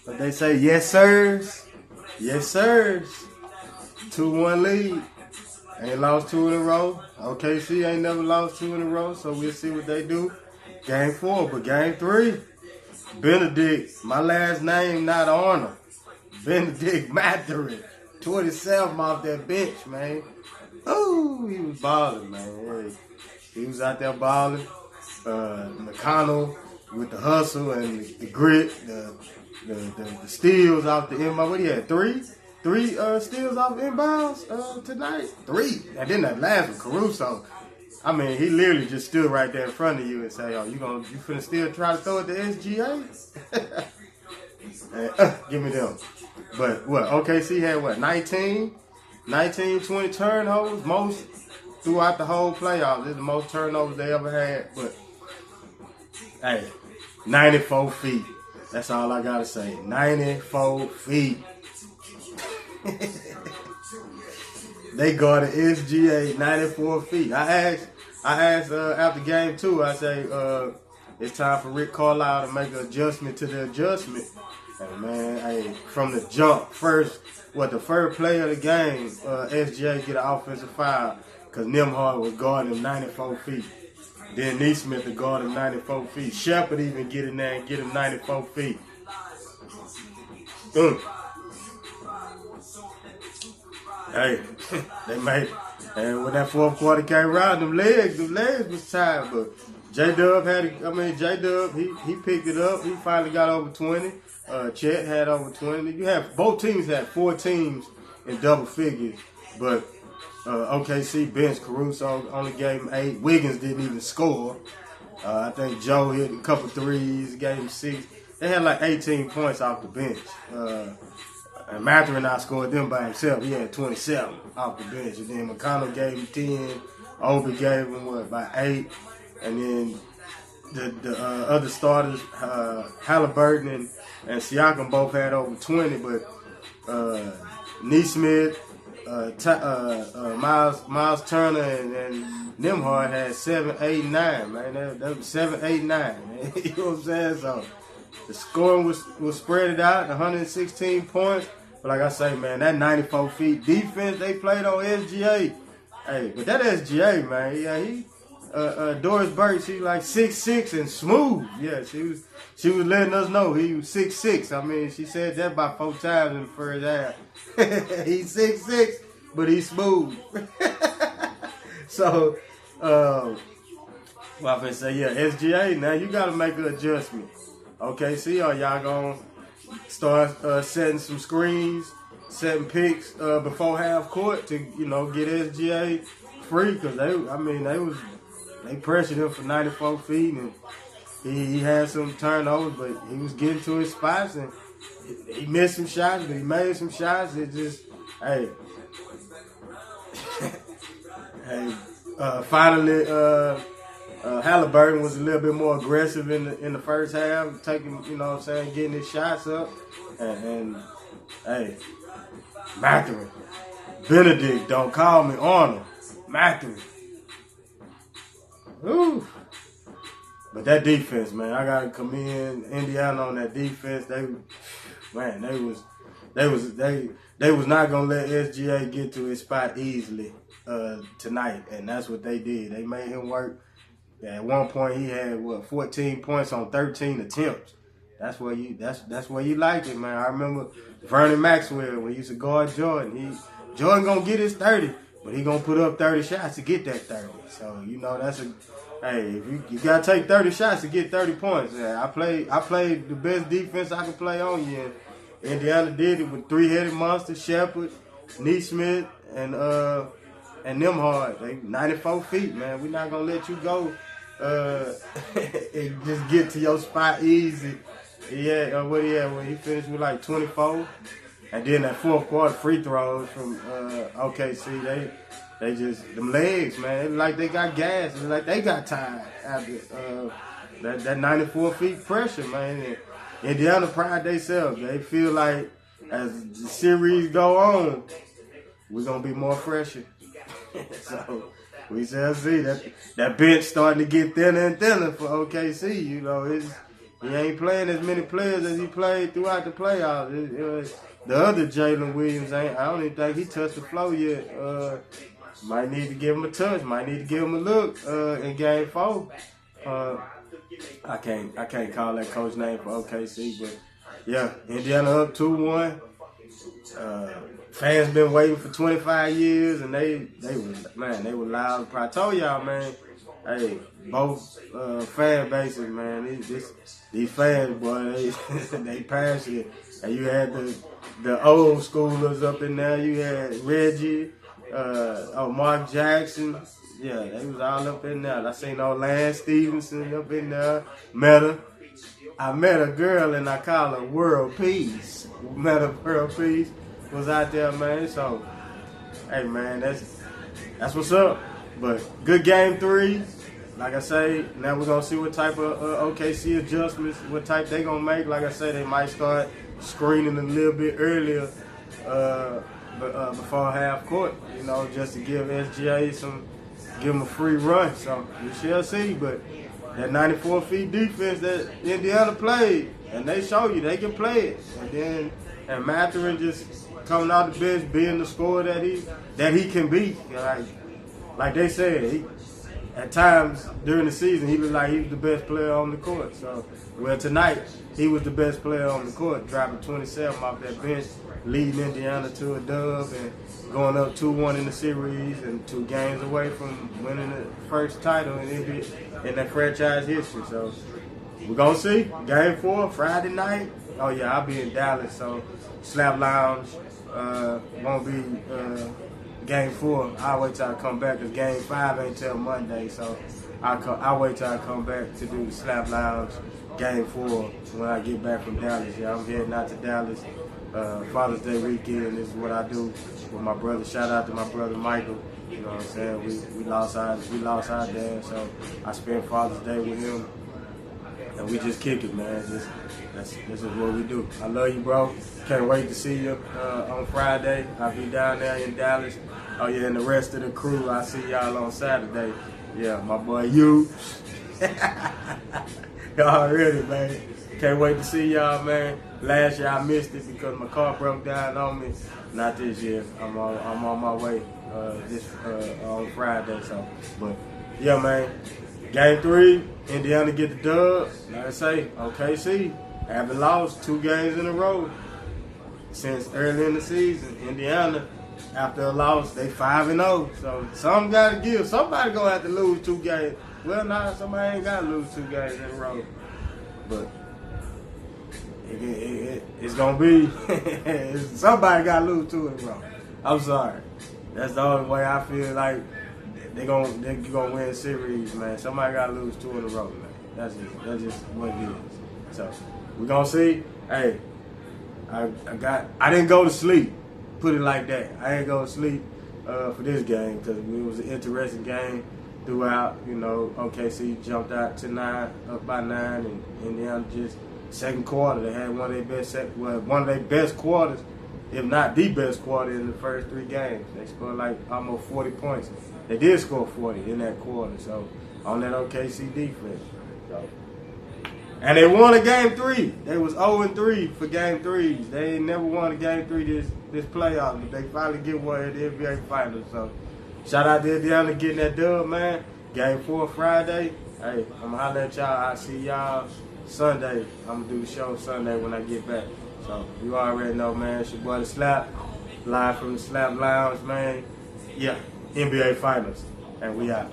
But they say, yes, sirs. Yes, sirs. 2-1 lead. Ain't lost 2 in a row. OKC ain't never lost 2 in a row, so we'll see what they do. Game 4, but game 3. Benedict, my last name, not Arnold. Benedict Mathurin, 27 off that bench, man. Oh, he was balling, man. He was out there balling. McConnell with the hustle and the grit, the steals off the inbound. What he had? Three steals off inbounds tonight. 3. And then that last one, Caruso. I mean, he literally just stood right there in front of you and say, "Oh, you finna still try to throw it to SGA?" And, give me them. But what? OKC had what? 19, 20 turnovers, most throughout the whole playoffs. This is the most turnovers they ever had. But hey, 94 feet. That's all I gotta say. 94 feet. They guarded SGA 94 feet. I asked after game 2, I say, it's time for Rick Carlisle to make an adjustment to the adjustment. And man, hey, from the jump, the first play of the game, SGA get an offensive foul because Nembhard was guarding him 94 feet. Then Neesmith to guard him 94 feet. Shepard even get in there and get him 94 feet. Hey, they made it. And when that fourth quarter came around, them legs was tired. But J-Dub he picked it up. He finally got over 20. Chet had over 20. Both teams had 4 teams in double figures. But OKC bench Caruso only gave him 8. Wiggins didn't even score. I think Joe hit a couple threes, gave him 6. They had like 18 points off the bench. And Mathurin outscored them by himself. He had 27 off the bench. And then McConnell gave him 10. Obi gave him, about 8. And then the other starters, Halliburton and Siakam both had over 20. But Neesmith, Miles Turner, and Nembhard had 7, 8, 9, man. That was 7, 8, 9. Man. You know what I'm saying? So the scoring was spread out, 116 points. But like I say, man, that 94 feet defense they played on SGA. Hey, but that SGA, man, yeah, Doris Burks, she like 6'6" and smooth. Yeah, she was letting us know he was 6'6". I mean, she said that about 4 times in the first half. He's 6'6", but he's smooth. So, well, I'm gonna say, yeah, SGA, now you gotta make an adjustment. Okay, see, are y'all gonna start setting some screens, setting picks before half court to, get SGA free? Because they pressured him for 94 feet, and he had some turnovers, but he was getting to his spots, and he missed some shots, but he made some shots. It just, hey, finally, Halliburton was a little bit more aggressive in the first half, taking, getting his shots up. And hey, Mathurin, Benedict, don't call me Arnold, Mathurin. Ooh. But that defense, man, I gotta commend Indiana on that defense. They was not gonna let SGA get to his spot easily tonight, and that's what they did. They made him work. At one point, he had 14 points on 13 attempts. That's where you like it, man. I remember Vernon Maxwell when he used to guard Jordan. Jordan gonna get his 30, but he gonna put up 30 shots to get that 30. So that's if you gotta take 30 shots to get 30 points. Yeah, I played the best defense I could play on you. And Indiana did it with 3-headed monster, Shepard, Neesmith, and Nembhard. They 94 feet, man. We're not gonna let you go and just get to your spot easy. Yeah, what he had when he finished with like 24, and then that fourth quarter free throws from OKC. They just them legs, man. It's like they got gas. It's like they got tired after that 94 feet pressure, man. And Indiana pride themselves. They feel like as the series go on, we're gonna be more fresher. So We shall see. That bench starting to get thinner and thinner for OKC. You know, he ain't playing as many players as he played throughout the playoffs. The other Jalen Williams I don't even think he touched the floor yet. Might need to give him a touch. Might need to give him a look in Game 4. I can't call that coach name for OKC, but yeah, Indiana up 2-1. Fans been waiting for 25 years, and they were loud. I told y'all, man. Hey, both fan bases, man. These fans, boy, they passionate. And you had the old schoolers up in there. You had Reggie, Mark Jackson. Yeah, they was all up in there. I seen old Lance Stevenson up in there. I met a girl and I call her World Peace. Met her World Peace. Was out there, man. So, hey, man, that's what's up. But good Game 3. Like I say, now we're going to see what type of OKC adjustments, what type they going to make. Like I say, they might start screening a little bit earlier before half court, you know, just to give SGA give them a free run. So we shall see. But that 94 feet defense that Indiana played, and they show you they can play it. And Mathurin just coming out the bench, being the scorer that he can be. Like they said, at times during the season, he looked like he was the best player on the court. So, tonight, he was the best player on the court, dropping 27 off that bench, leading Indiana to a dub and going up 2-1 in the series and 2 games away from winning the first title in that franchise history. So, we're going to see. Game 4, Friday night. Oh, yeah, I'll be in Dallas, so Slap Lounge won't be Game 4. I'll wait till I come back, because Game 5 ain't till Monday, so I'll wait till I come back to do the Slap Lounge Game 4 when I get back from Dallas. Yeah, I'm heading out to Dallas. Father's Day weekend. This is what I do with my brother. Shout out to my brother Michael. You know what I'm saying? We lost our dad, so I spent Father's Day with him. And we just kick it, man. This is what we do. I love you, bro. Can't wait to see you on Friday. I'll be down there in Dallas. Oh, yeah, and the rest of the crew, I'll see y'all on Saturday. Yeah, my boy, you. Y'all ready, man. Can't wait to see y'all, man. Last year I missed it because my car broke down on me. Not this year. I'm on my way on Friday. So, but yeah, man. Game 3, Indiana get the dub. Like I say, OKC haven't lost 2 games in a row since early in the season. Indiana, after a loss, they 5-0. So something got to give. Somebody gonna have to lose 2 games. Well, nah, somebody ain't got to lose 2 games in a row. But it's gonna be somebody got to lose 2 in a row. I'm sorry. That's the only way I feel like they're gonna win series, man. Somebody got to lose 2 in a row, man. That's just what it is. So we're gonna see. Hey, I didn't go to sleep. Put it like that. I didn't go to sleep for this game because it was an interesting game throughout. You know, OKC jumped out to 9, up by 9, and Indiana just second quarter. They had one of their best quarters, if not the best quarter in the first 3 games. They scored like almost 40 points. They did score 40 in that quarter. So on that OKC defense. So. And they won a Game 3. They was 0-3 for Game 3s. They ain't never won a Game 3 this playoff, but they finally get one at the NBA Finals. So, shout out to Indiana getting that dub, man. Game 4 Friday. Hey, I'm going to holler at y'all. I'll see y'all Sunday. I'm going to do the show Sunday when I get back. So, you already know, man. It's your boy, DaSlap. Live from the Slap Lounge, man. Yeah, NBA Finals. And we out.